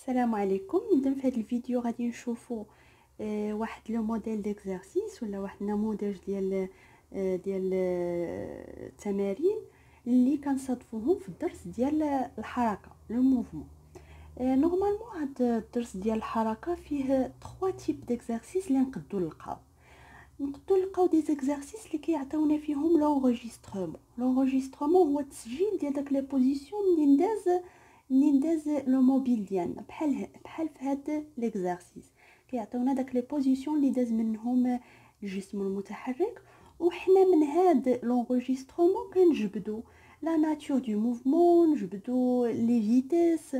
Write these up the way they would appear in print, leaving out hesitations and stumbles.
السلام عليكم. في هذا الفيديو غادي نشوفوا واحد لو موديل ديكزارسيس ولا واحد النموذج ديال التمارين اللي كنصادفوهم في الدرس ديال الحركه لو موفمون. نورمالمون هذا الدرس ديال الحركه فيه 3 تيب ديكزارسيس اللي نقدروا نلقاو دي زيكزارسيس اللي كيعطيونا فيهم لونغيسترومون هو التسجيل ديال داك لي بوزيسيون منين داز لو موبيل ديالنا بحال في هذا ليكزارسيس كيعطيونا داك لي بوزيسيون اللي داز منهم الجسم المتحرك، وحنا من هذا لونغيسترومون كنجبدوا لا ناتور دو موفمون، نجبدوا لي فيتيس،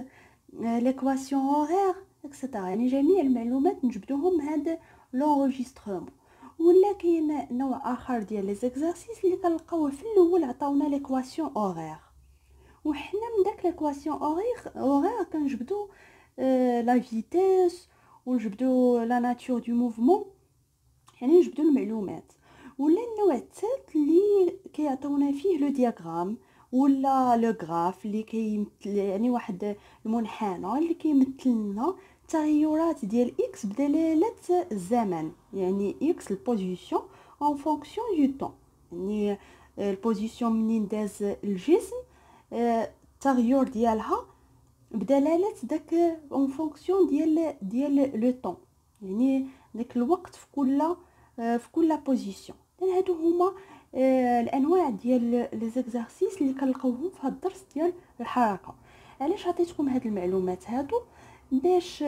ليكواسيون هورير اكسيتيرا، يعني جميع المعلومات نجبدوهم هذا لونغيسترومون. ولا كاين نوع اخر ديال لي زيكزارسيس اللي كنلقاوه في الاول عطاونا ليكواسيون هورير، وحنا من داك ليكواسيون هورير كنجبدو لا فيتيس ونجبدو لا ناتور دو موفمون، يعني نجبدو المعلومات. ولا النوع الثالث اللي كيعطيونا فيه لو دياغرام ولا لو غراف اللي كيمثل يعني واحد المنحنى اللي كيمثل لنا التغيرات ديال اكس بدلاله الزمن، يعني اكس البوزيسيون اون فونكسيون دو طون، يعني البوزيسيون منين داز الجسم التغير ديالها بدلاله داك اون فونكسيون ديال لو طون، يعني داك الوقت في كل بوزيسيون. هادو هما الانواع ديال لي زيكزارسيس اللي كنلقاوهم في هذا الدرس ديال الحركه. علاش عطيتكم هاد المعلومات هادو؟ باش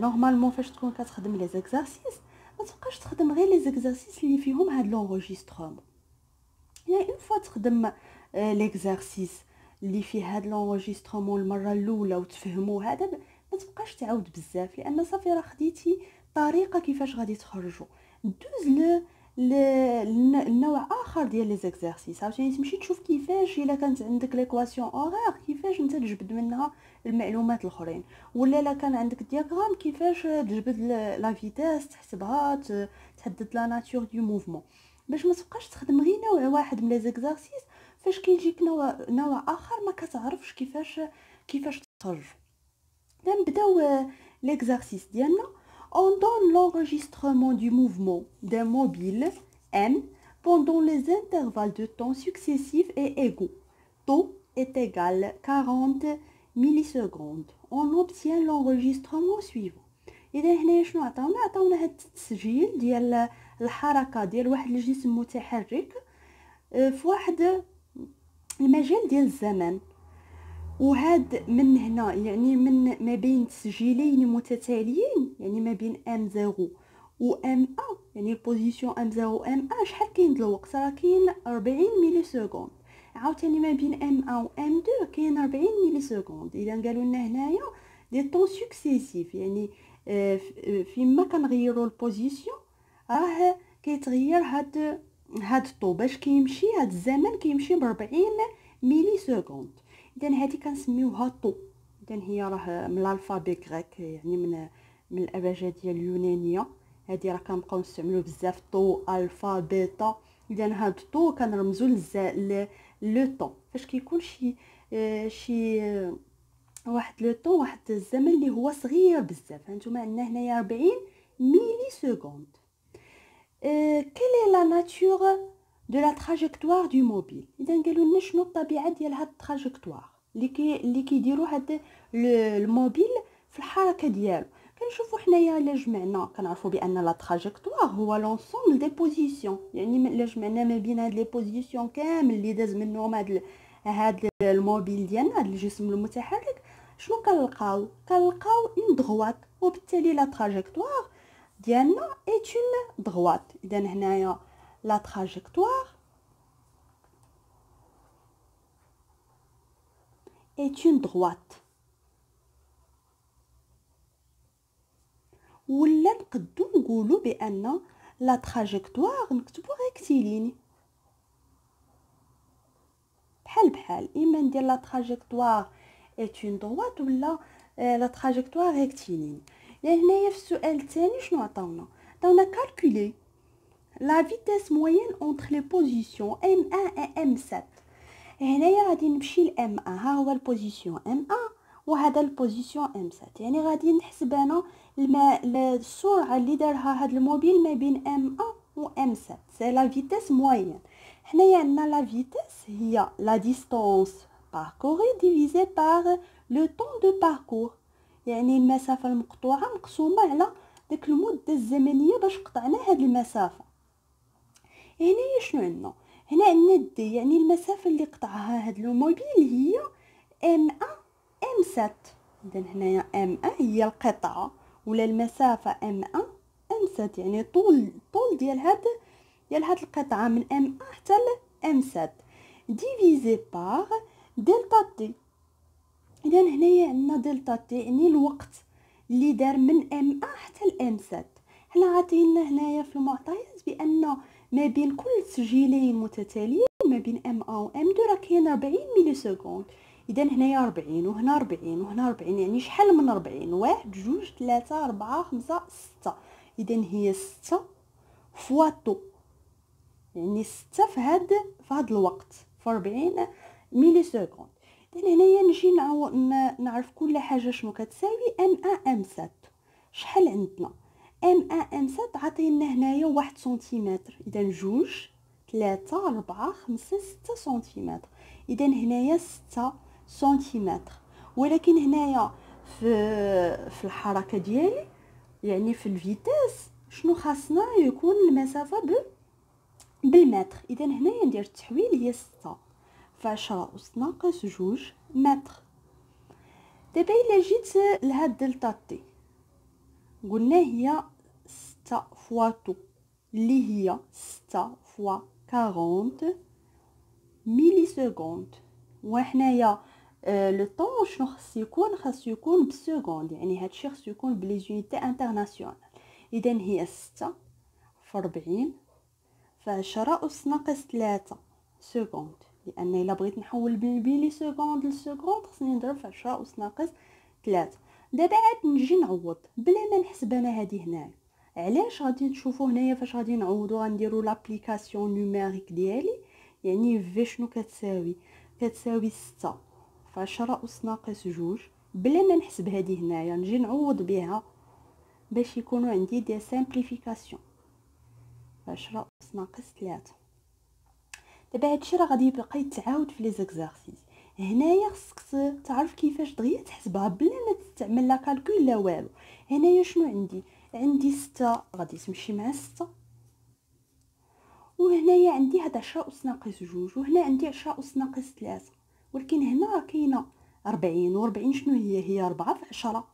نورمالمون فاش تكون كتخدم لي زيكزارسيس ما تبقاش تخدم غير لي زيكزارسيس اللي فيهم هاد لونغيسترومون، يعني اون فوا تخدم ليكزارسيس اللي فيه هاد لونغيسترومون المره الاولى وتفهموا هذا ما تبقاش تعاود بزاف، لان صافي راه خديتي طريقه كيفاش غادي تخرجوا. دوز النوع اخر ديال لي زيكزارسيس عاوتاني تمشي تشوف كيفاش الا كانت عندك ليكواسيون اورير كيفاش انت تجبد منها المعلومات الاخرين، ولا الا كان عندك دياغرام كيفاش تجبد لا فيتاس تحسبها تحدد لا ناتور دو موفمون، باش ما تبقاش تخدم غير نوع واحد من لي زيكزارسيس فاش كيجيك نوع اخر ما كتعرفش كيفاش تخرج. نبداو l'exercice ديالنا. On donne l'enregistrement du mouvement d'un mobile M pendant les intervalles de temps successifs et égaux. Temps est égal 40 millisecondes. On obtient l'enregistrement suivant. إذا هنا شنو عطاونا هاد التسجيل ديال الحركة ديال واحد الجسم متحرك في واحد المجال ديال الزمن، وهاد من هنا يعني من ما بين تسجيلين متتاليين، يعني ما بين M0 و M1، يعني البوزيسيون M0 و M1 شحال كاين د الوقت؟ راه كاين 40 ملي سكوند. عاوتاني ما بين M1 و M2 كاين 40 ملي سكوند. اذا قالوا لنا هنايا دي طون سكسيسيف، يعني فيما كنغيروا البوزيسيون راه كيتغير هاد الطو باش كيمشي هاد الزمن كيمشي ب 40 ملي سكوند. اذا هذه كنسميوها طو. اذا هي راه من الالفابي غريك، يعني من الابجديه اليونانيه. هذه راه كنبقاو نستعملوا بزاف طو الفا بيتا. اذا هاد الطو كنرمزوا لو طون فاش كيكون شي واحد لو طون، واحد الزمن اللي هو صغير بزاف. هانتوما عندنا هنايا 40 ملي سكوند. quelle est la nature de la trajectoire du mobile؟ اذا قالوا لنا شنو الطبيعه ديال هاد التراجكتوار اللي كيديروا هاد الموبيل في الحركه ديالو. كنشوفوا حنايا الا جمعنا كنعرفوا بان لا تراجكتوار هو لونسومبل دي بوزيسيون، يعني الا جمعنا ما بين هاد لي بوزيسيون كامل اللي داز منهم هاد الموبيل ديالنا، هاد الجسم المتحرك، شنو كنلقاو اون دغوات، وبالتالي لا تراجكتوار ديالنا est une droite. اذا هنايا لا تراجكتوار est une droite. ولا نقدو نقولوا بان لا تراجكتوار نكتبو ريكتيليني بحال اما ندير لا تراجكتوار est une droite ولا لا تراجكتوار ريكتيليني. هنايا في السؤال الثاني شنو عطاونا calculer la vitesse moyenne entre les positions M1 et M7. هنايا غادي نمشي ل M1، ها هو البوزيسيون M1 وهذا البوزيسيون ام 7. يعني غادي نحسب انا السرعه اللي دارها هذا الموبيل ما بين ام 1 و ام 7. سي لا فيتيس موين. حنايا عندنا لا فيتيس هي لا ديستانس باركوري ديفيزي بار لو طون دو باركور، يعني المسافه المقطوعه مقسومه على داك المده الزمنيه باش قطعنا هاد المسافه. هنايا شنو عندنا؟ هنا عندنا دي، يعني المسافه اللي قطعها هاد الموبيل هي ام 1 ام 7. اذا هنايا ام 1 هي القطعه ولا المسافه ام 1 ام 7، يعني طول ديال هاد القطعه من ام 1 حتى ل ام 7 ديفيزي بار دلتا تي. اذا هنايا عندنا دلتا تي يعني الوقت اللي دار من ام 1 حتى لام 7. حنا عاطينا هنايا في المعطيات بان ما بين كل تسجيلين متتاليين ما بين ام 1 و ام 2 راه كاين 40 ملي سكوند. اذا هنايا 40 وهنا 40 وهنا 40، يعني شحال من 40؟ 1 2 3 4 5 6. اذا هي 6 فوا طو، يعني 6 في هاد الوقت في 40 ملي سكوند. اذا هنايا نجي نعرف كل حاجه شنو كتساوي ام 1 ام 7. شحال عندنا؟ ام 1 ام 7 عطينا هنايا 1 سنتيمتر، اذا 2 3 4 5 6 سنتيمتر. اذا هنايا 6 سنتيمتر. ولكن هنايا في الحركه ديالي يعني في الفيتاس شنو خاصنا يكون المسافه بالمتر. اذا هنايا ندير التحويل هي 6 في 10 أس ناقص 2 متر. دابا الا جيت لهاد دلتا تي قلنا هي 6 فوا طو اللي هي 6 فوا 40 ملي سكوند. وحنايا لو طون شنو خاص يكون بالسكوند، يعني هادشي خاص يكون بلي زونيتي انترناسيونال. اذا هي 6 في 40 في 10 أس ناقص 3 سكوند، لان الا بغيت نحول بالملي سكوند للسكوند خصني نضرب في 10 أس ناقص 3. دابا عاد نجي نعوض بلا ما نحسب انا هذه هنايا. علاش؟ غادي تشوفوا هنايا فاش غادي نعوضوا غنديروا لابليكاسيون نوميريك ديالي. يعني في شنو كتساوي 6 في 10 أس ناقص 2 بلا ما نحسب هذه هنايا، نجي نعوض بها باش يكونوا عندي دي سامبليفيكاسيون. 10 أس ناقص 3. دابا هادشي راه غادي يبقى يتعاود في لي زيكزارسيس. هنايا خصك تعرف كيفاش دغيا تحسبها بلا ما تستعمل لا كالكول لا والو. هنايا شنو عندي 6 غادي تمشي مع 6، وهنايا عندي هاد 10 أس ناقص 2، وهنا عندي 10 أس ناقص 3. ولكن هنا راه كاينه 40 و40 شنو هي 4 في 10،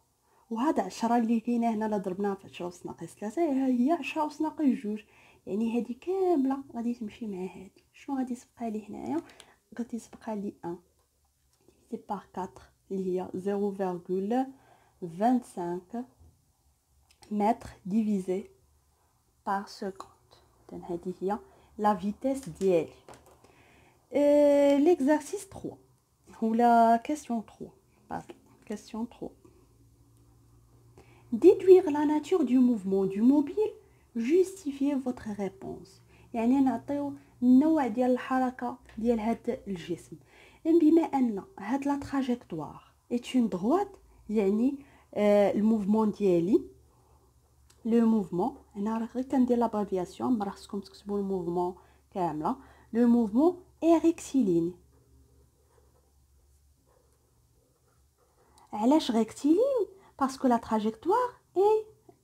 وهذا 10 اللي كاينه هنا لا ضربناها في 10 أس ناقص 3 هي 10 أس ناقص 2. يعني هذه كامله غادي تمشي مع هذه. شنو غادي تبقى لي هنايا؟ غادي تبقى لي 1 ديفيزي بار 4 اللي هي 0,25 متر ديفيزي بار سكوند. اذا هذه هي لا فيتيس ديالي. l'exercice 3 ou la question 3. Pardon, question 3. Déduire la nature du mouvement du mobile, justifiez votre réponse. يعني نعطيو النوع ديال الحركة ديال هاد الجسم. بما أن هاد لا تراجيكتوار est une droite، يعني الموفمون ديالي لو موفمون هنا راه غير كندير لابريفياسيون، ما خصكم تكتبوا الموفمون كامله. لو موفمون est rectiligne. علاش rectiligne؟ باسكو لا تراجيكتوار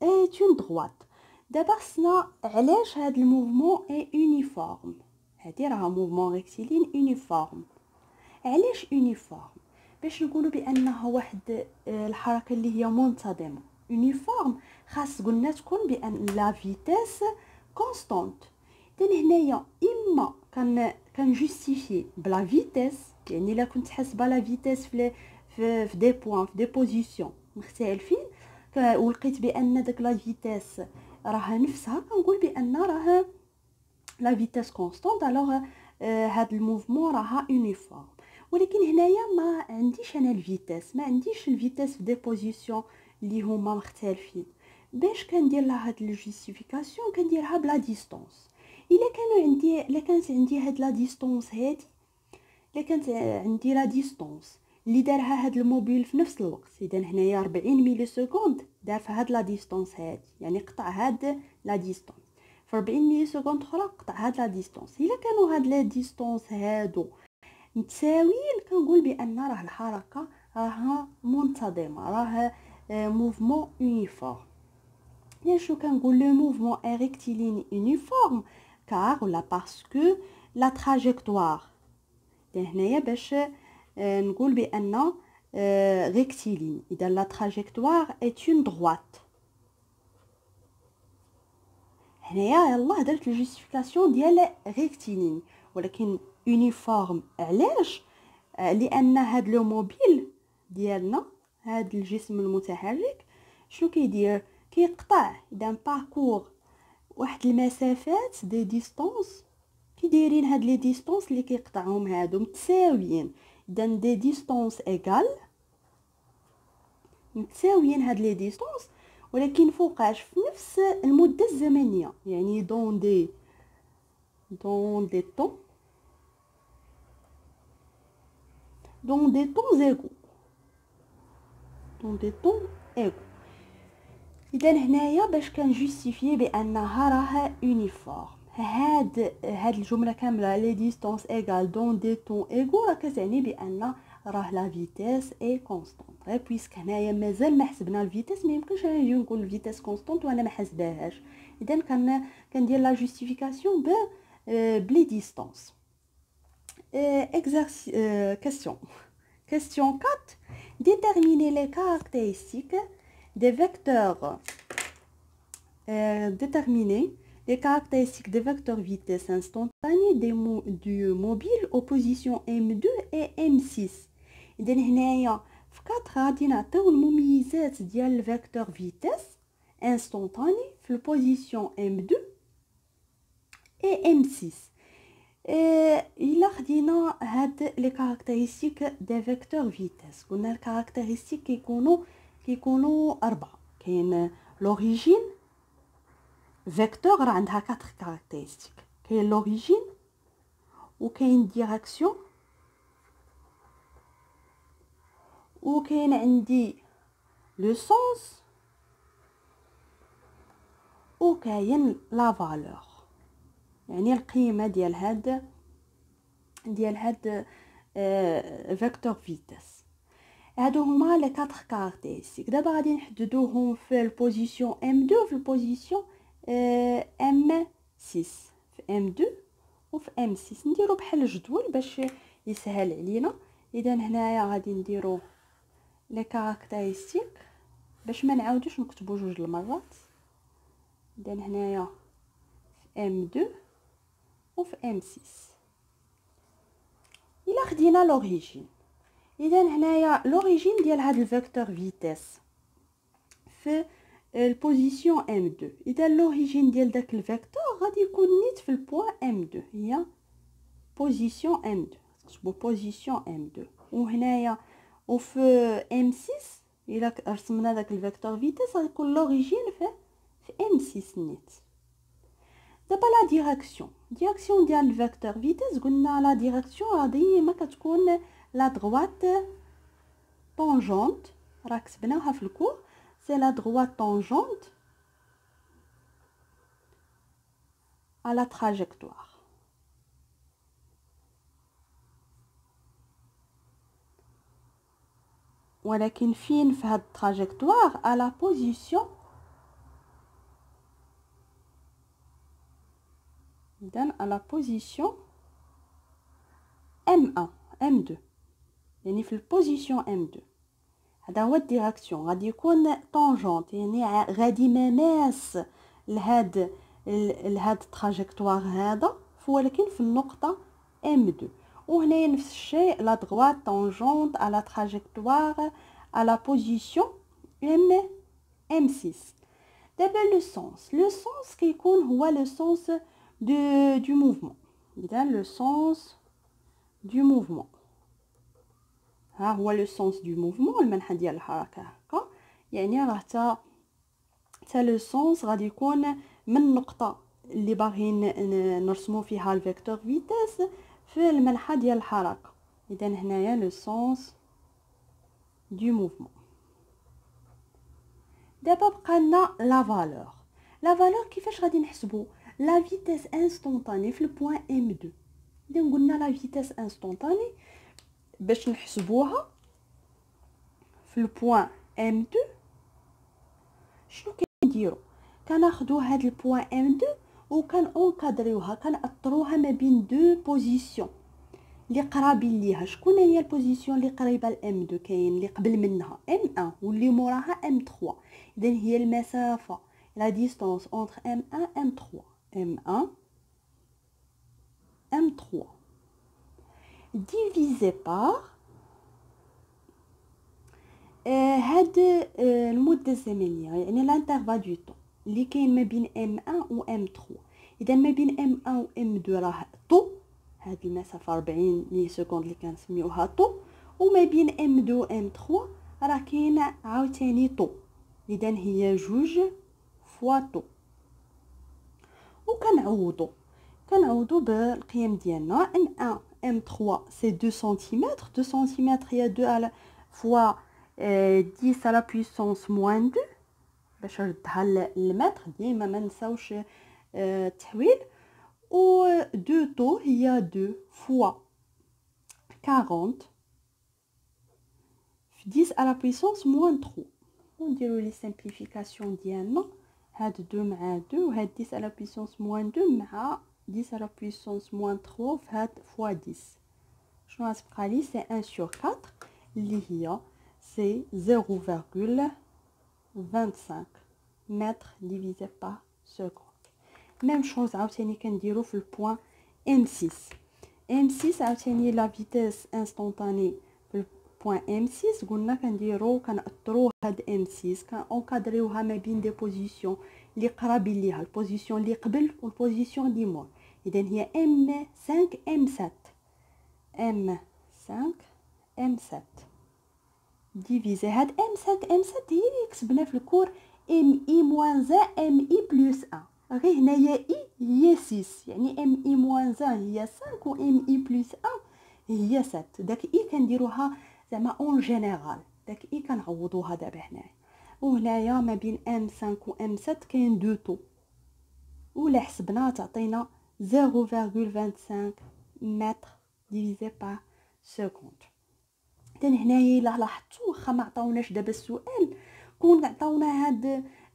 est une droite. دابا خصنا علاش هاد الموفمون est uniforme. هادي راه موفمون rectiligne uniforme. علاش uniforme؟ باش نقولوا بانها واحد الحركه اللي هي منتظمه. uniforme خاص قلنا تكون بان لا فيتيس كونستانت. اذا هنايا اما كنجوستيفي بلا فيتيس، يعني الا كنت حاسبه لا فيتيس في دي بوين في دي بوزيسيون مختلفين ولقيت بان داك لا فيتيس راه نفسها، كنقول بان راه لا فيتيس كونستانت، الوغ هاد الموفمون راها يونيفورم. ولكن هنايا ما عنديش انا الفيتيس، ما عنديش الفيتيس في دي بوزيسيون اللي هما مختلفين. باش كندير لها هاد الجوستيفيكاسيون كنديرها بلا ديستانس. الا كانت عندي هاد لا ديستانس هادي، الا كانت عندي لا ديستانس اللي دارها هاد الموبيل في نفس الوقت. اذا هنايا 40 ميلي سكوند دار في هاد لا ديستونس هادي، يعني قطع هاد لا ديستونس في 40 ميلي سكوند اخرى، قطع هاد لا ديستونس. الا كانوا هاد لا ديستونس هادو متساويين كنقول بان راه الحركه راها منتظمه، راه موفمون يونيفورم. يعني شنو كنقول لو موفمون est rectiligne uniforme car ولا parce que la trajectoire. هنايا باش نقول بان rectiligne، اذا la trajectoire est une droite. هنايا يلاه درت الجوستيفيكاسيون ديال rectiligne، ولكن يونيفورم علاش؟ لان هاد لو موبيل ديالنا، هاد الجسم المتحرك شنو كيدير؟ كيقطع اذا باركور واحد المسافات دي ديستونس، كي دايرين هاد لي ديستونس اللي كيقطعهم هادو متساويين، اذا دي ديستونس ايغال متساويين هاد لي ديستونس، ولكن فوقاش في نفس المده الزمنيه، يعني دون دي طون دون دي طون ايغو، دون دي طون ايغو. اذا هنايا باش كنجوستيفي بانها راه يونيفورم، هاد الجمله كامله لي ديستونس ايغال دون دي طون ايغو راه كتعني بان راه لا فيتيس اي كونستانت. غير بويسك هنايا مازال ما حسبنا الفيتيس، ما يمكنش نجي نقول الفيتيس كونستانت وانا ما حسباهاش. اذا كندير لا جوستيفيكاسيون بلي ديستونس. exercice question 4. Déterminer les caractéristiques des vecteurs. Déterminer les caractéristiques des vecteurs vitesse instantanée du mobile aux positions M2 et M6. إذن هنايا في 4 غادي نعطيو المميزات ديال الفيكتور فيتيس انستونطاني في البوزيسيون M2 et M6. إلا خدينا هاد لي كاركتيرستيك دي فيكتور فيتيس، قلنا الكاركتيرستيك كيكونوا 4. كاين لوريجين فيكتور راه عندها 4 كاركتيرستيك، كاين لوريجين وكاين ديريكسيون وكاين عندي لو سونس وكاين لا فالور، يعني القيمه ديال هاد فيكتور فيتيس. هادو هما لي 4 كاركتيرستيك. دابا غادي نحددوهم في البوزيسيون M2 وفي البوزيسيون M6. في M2 وفي M6 نديرو بحال الجدول باش يسهل علينا. اذا هنايا غادي نديرو لي كاركتيرستيك باش ما نعاودوش نكتبو جوج المرات. اذا هنايا في M2 وفي M6. الا خدينا لوريجين، اذا هنايا لوريجين ديال هاد الفيكتور فيتيس في البوزيسيون M2. اذا لوريجين ديال داك الفيكتور غادي يكون نيت في البوين M2، هي بوزيسيون M2، تكتبوا بوزيسيون M2. وهنايا وفي M6 الا رسمنا داك الفيكتور فيتيس غيكون لوريجين في M6 نيت. دابا لا ديريكسيون ديال الفيكتور فيتيس، قلنا لا ديريكسيون ديما كتكون لا دروات طونجونت، راه كتبناها في الكور، سي لا دروات طونجونت à la trajectoire. ولكن فين في هاد التراجيكتوار؟ à la position إذن à la position M1 M2، يعني في البوزيسيون M2. هذا هو الديريكسيون، غادي يكون طونجونت يعني غادي مماس لهاد التراجيكتوار هذا، ولكن في النقطة M2. وهنايا نفس الشيء لا droite tangente à la trajectoire à la position M6. دابا لو سونس كيكون هو لو سونس du mouvement. إذا لو سونس du mouvement ها هو لو سونس دو موفمون، المنحى ديال الحركه هكا، يعني راه حتى لو سونس غادي يكون من النقطه اللي باغيين نرسمو فيها الفيكتور فيتيس في المنحى ديال الحركه. اذا هنايا لو سونس du mouvement. دابا بقى لنا لا فالور كيفاش غادي نحسبو لا فيتيس انستونطاني في البوين ام 2. اذا قلنا لا فيتيس انستونطاني باش نحسبوها في البوين ام 2 شنو كنديرو؟ كناخدو هاد البوين ام 2 وكان اونكادريوها، كنأطروها ما بين دو بوزيسيون اللي قرابين ليها. شكون هي البوزيسيون اللي قريبه لام 2؟ كاين اللي قبل منها ام 1 واللي موراها ام 3. اذا هي المسافه لا ديستانس اونتر ام 1 ام 3 ام 1 ام 3 ديفيزي بار هاد المده الزمنيه، يعني لانترفال دو طون اللي كاين ما بين ام 1 و ام 3. اذا ما بين ام 1 و ام 2 راه طو، هاد المسافه 40 ملي سكوند اللي كنسميوها طو، وما بين ام 2 و ام 3 راه كاين عاوتاني طو. اذا هي جوج فوا طو. وكنعوضو بالقيم ديالنا. ام 1 ام 3 سي 2 سنتيمتر. 2 سنتيمتر هي 2 على فوا 10 على بويسونس موان 2 باش نردها للمتر. ديما ما نساوش التحويل. و 2 طو هي 2 فوا 40 في 10 على بويسونس موان 3. ونديرو لي سامبليفيكاسيون ديالنا، هاد 2 مع 2 وهاد 10 على بويسونس موان 2 مع 10 على بويسونس موان 3 في هاد فوا 10. شنو غتبقى لي؟ سي 1 sur 4 اللي هي سي 0,25 متر ديفيزي بار سكوند. ميم شوز عاوتاني كنديرو في البوين ام 6. ام 6 عاوتاني لا فيتيس انستونطاني في البوين ام 6 قلنا كنأطرو هاد ام 6 كنأونكادريوها ما بين دي بوزيسيون اللي قرابين ليها، البوزيسيون اللي قبل والبوزيسيون اللي مور. اذا هي ام 5 ام 7 ام 5 ام 7 ديفيزي هاد ام 5 ام 7 هي اللي كتبنا في الكور ام اي موان 1 ام اي بلس 1. غير هنايا اي هي 6، يعني ام اي موان 1 هي 5 و ام اي بلس 1 هي 7. داك اي كنديروها زعما اون جينيرال، داك اي كنعوضوها دابا هنايا. وهنايا ما بين ام 5 و ام 7 كاين دو طو، ولا حسبنا تعطينا 0,25 متر ديفيزي بار سكوند. اذا هنايا الا لاحظتوا واخا ما عطاوناش دابا السؤال، كون عطاونا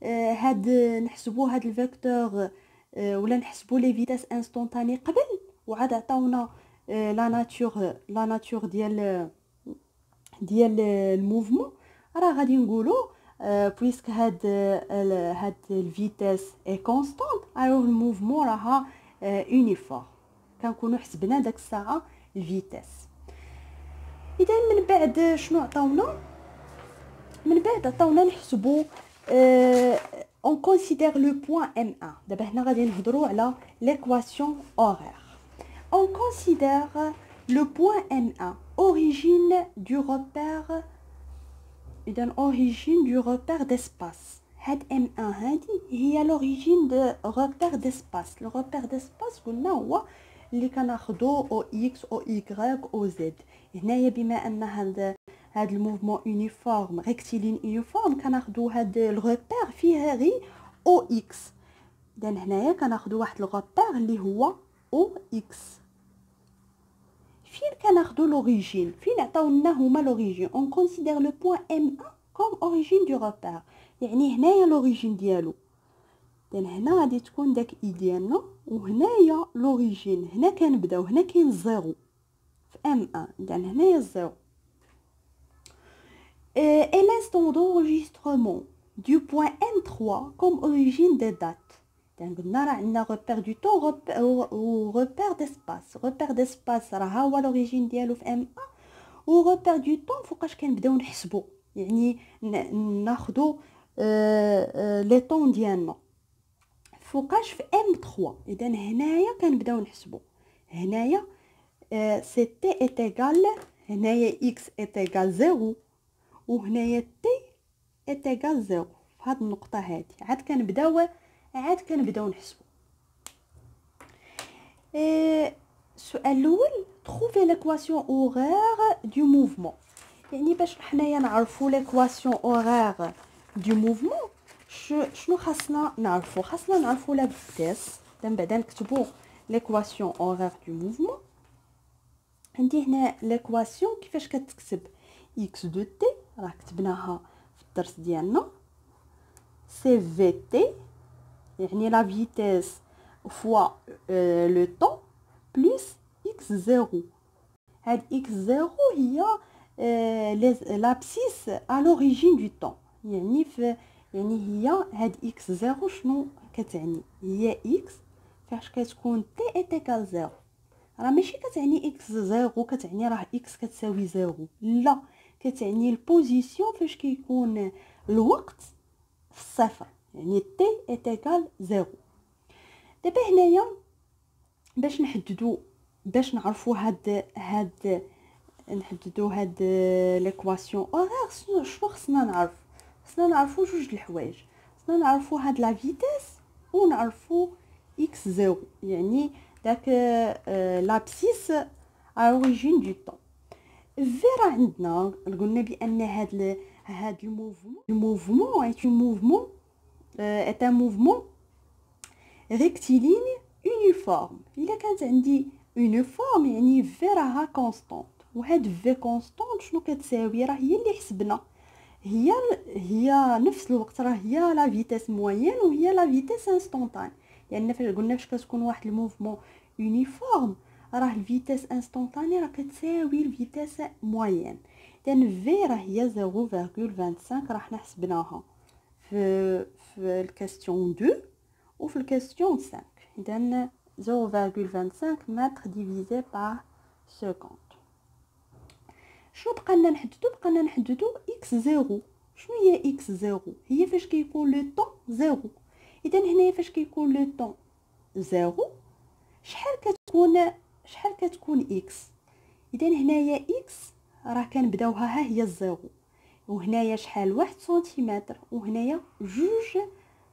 هاد نحسبوا هاد الفيكتور ولا نحسبوا لي فيتاس انستونطاني قبل، وعاد عطاونا لا ناتور ديال الموفمون، راه غادي نقولوا بويسك هاد الفيتاس اي كونستانت الوغ الموفمون راها يونيفورم. كنكونوا حسبنا داك الساعه الفيتاس. اذا من بعد شنو عطاونا؟ من بعد عطاونا نحسبوا اون كونسيدير لو بوين ام 1. دابا هنا غادي نهضروا على ليكواسيون اورير. اون كونسيدير لو بوين ام 1 اوريجين دو روبير. اذا اوريجين دو روبير ديسباس. هاد ام 1 هادي هي لوريجين دو روبير ديسباس. لو روبير ديسباس قلنا هو اللي كناخذوا او اكس او واي او زد. هنايا بما ان هاد الموفمون يونيفورم ريكتيلين يونيفورم كناخذوا هاد الروبير فيه غير او اكس. اذا هنايا كناخذوا واحد الروبير اللي هو او اكس. فين كناخذوا لوريجين؟ فين عطاونا هما لوريجين؟ اون كونسيدير لو بوين ام 1 كوم اوريجين دو روبير، يعني هنايا لوريجين ديالو. اذا هنا غادي تكون داك اي ديالنا، وهنايا لوريجين. هنا كنبداو، هنا كاين زيرو في ام 1، اذا هنايا زيرو. et l'instant d'enregistrement du point M3 comme origine des dates. Donc on a un repère du temps ou repère d'espace. Repère d'espace راه هو l'origine ديالو في M1 و repère du temps فوقاش كنبداو نحسبوا، يعني ناخذوا لي طون ديالنا فوقاش في M3. اذا هنايا كنبداو نحسبوا. هنايا سي تي est égal، هنايا x est égal 0 وهنايا تي est égal 0. في هاد النقطه هادي عاد كنبداو نحسبوا. السؤال الاول trouver l'équation horaire du mouvement. يعني باش حنايا نعرفوا ليكواسيون اورير دو موفمون شنو خاصنا نعرفوا لا فيتيس. من بعد نكتبوا ليكواسيون اورير دو موفمون. عندي هنا ليكواسيون كيفاش كتكتب اكس دو تي، راه كتبناها في الدرس ديالنا. سي في تي يعني لا فيتيس فوا لو طون بلس اكس زيرو. هاد اكس زيرو هي لابسيس ا لوريجين دو طون. يعني هي هاد اكس زيرو شنو كتعني؟ هي اكس فاش كتكون تي ايتيكال زيرو. راه ماشي كتعني اكس زيرو كتعني راه اكس كتساوي زيرو، لا، كتعني البوزيسيون فاش كيكون الوقت في الصفر، يعني تي ايتيكال زيرو. دابا هنايا باش نعرفوا نحددوا هاد ليكواسيون اورير. شنو خصنا نعرفوا جوج الحوايج. خصنا نعرفوا هاد لا فيتيس ونعرفوا اكس زيرو، يعني داك لابسيس ا اوريجين دو طون. في راه عندنا قلنا بان هاد الموفمون est un mouvement rectiligne uniforme. الا كانت عندي uniforme يعني في راها كونستانت، وهاد في كونستانت شنو كتساوي؟ راه هي اللي حسبنا، هي نفس الوقت، راه هي لا فيتيس موين وهي لا فيتيس انستونطان. لان فاش قلنا فاش كتكون واحد الموفمون يونيفورم راه الفيتيس انستونطاني راه كتساوي الفيتيس موين. اذا في راه هي 0.25 راه حنا حسبناها في الكاستيون 2 وفي الكاستيون 5. اذا 0.25 متر ديفيزي بار سكوند. شنو بقى لنا نحددو اكس زيرو. شنو هي اكس زيرو؟ هي فاش كيكون لو طون زيرو. اذا هنايا فاش كيكون لو طون زيرو شحال كتكون اكس؟ اذا هنايا اكس راه كنبداوها ها هي الزيرو، وهنايا شحال؟ 1 سنتيمتر، وهنايا 2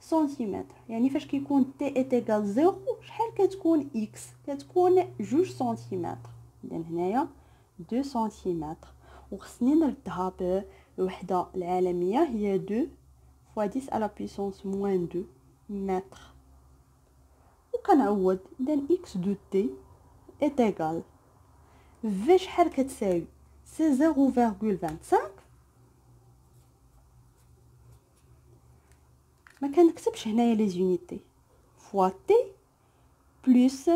سنتيمتر. يعني فاش كيكون تي ايتيكال زيرو شحال كتكون اكس؟ كتكون 2 سنتيمتر. اذا هنايا 2 سنتيمتر، وخصني نردها بالوحده العالميه هي 2 فوا 10 على بيسونس موان 2 متر. وكنعوض اذا اكس دو تي ايتيكال في شحال كتساوي؟ سي 0.25. ما كنكتبش هنايا لي زونيتي فوا تي بلس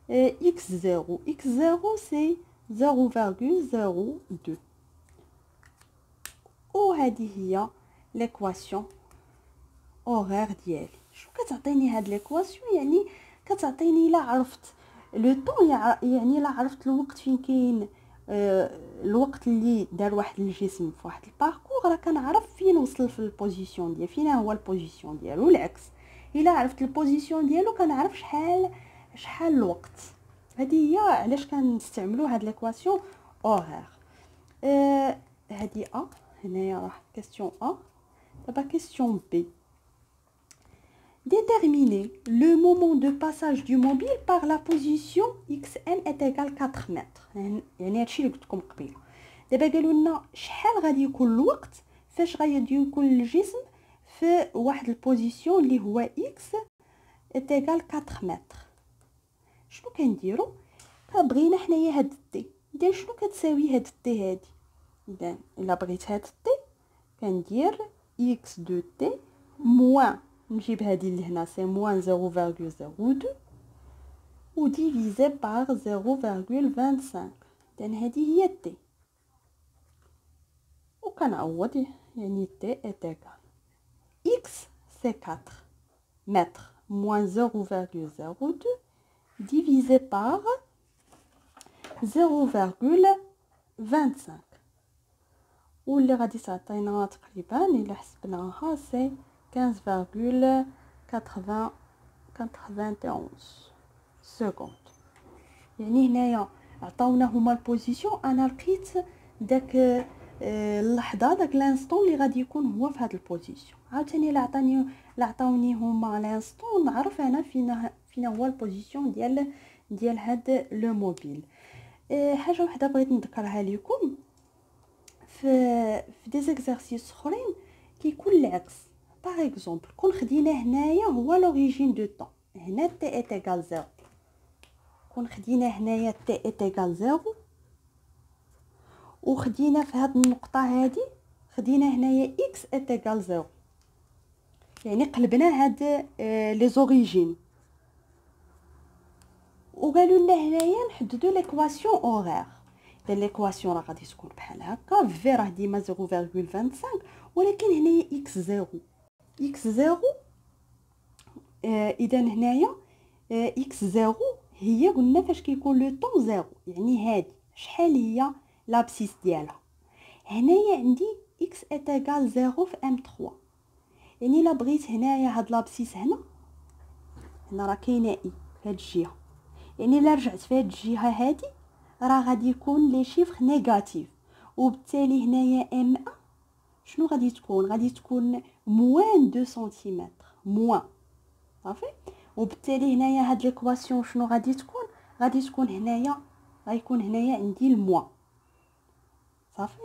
اكس زيرو. اكس زيرو سي 0.02. وهذه هي ليكواسيون اورير ديالي. شنو كتعطيني هاد ليكواسيون؟ يعني كتعطيني الا عرفت لو طون، يعني الا عرفت الوقت فين كاين الوقت اللي دار واحد الجسم في واحد الباركور، راه كنعرف فين وصل في البوزيسيون ديالو، فين هو البوزيسيون ديالو. العكس، الا عرفت البوزيسيون ديالو كنعرف شحال الوقت. هذه هي علاش كنستعملوا هاد ليكواسيون اورير. هذه هنايا راه كاستيون دابا كاستيون بي. Déterminer le moment de passage du mobile par la position xn est égal 4 mètres. يعني هادشي اللي قلت لكم قبيله. دابا قالوا لنا شحال غادي يكون الوقت فاش غادي يكون الجسم في واحد البوزيسيون اللي هو x est égal 4 متر. شنو كنديروا؟ بغينا حنايا هاد التي. اذا شنو كتساوي هاد التي هادي؟ اذا الا بغيت هاد التي كندير x دو تي موان، نجيب هذه اللي هنا سي موان 0.02 و ديفيزي بار 0.25. اذا هذه هي تي، وكنعوض يعني تي ايتيكال اكس سي 4 متر موان 0.02 ديفيزي بار 0.25، واللي غادي تعطينا تقريبا الا حسبناها سي 15.91 سكوند. يعني هنايا عطاونا هما البوزيسيون، انا لقيت داك اللحظه داك لانستون اللي غادي يكون هو في هاد البوزيسيون. عاوتاني لا عطاوني هما لانستون نعرف انا فين هو البوزيسيون ديال هاد لو موبيل. حاجه وحده بغيت نذكرها لكم، في دي زيكزارسيس اخرين كيكون العكس. باغ اكزومبل كون خدينا هنايا هو لوريجين دو طون، هنا تي ايت ايكال زيرو، كون خدينا هنايا تي ايت ايكال زيرو وخدينا في هاد النقطه هادي خدينا هنايا اكس ايت ايكال زيرو، يعني قلبنا هاد لي زوريجين وقالوا لنا هنايا نحددوا ليكواسيون اورير. ليكواسيون راه غادي تكون بحال هكا، في راه ديما 0.25 ولكن هنايا اكس زيرو، اكس زيرو اذا هنايا اكس زيرو هي قلنا فاش كيكون لو طون زيرو، يعني هادي شحال هي لابسيس ديالها. هنايا عندي اكس ايتيغال زيرو في ام 3، يعني الا بغيت هنايا هاد لابسيس هنا راه كاينه اي في هاد الجهه، يعني الا رجعت في هاد الجهه هادي راه غادي يكون لي شيفر نيجاتيف، وبالتالي هنايا ام شنو غادي تكون موان 2 سنتيمتر موان صافي. وبالتالي هنايا هاد ليكواسيون شنو غادي تكون هنايا غيكون هنايا عندي الموان صافي.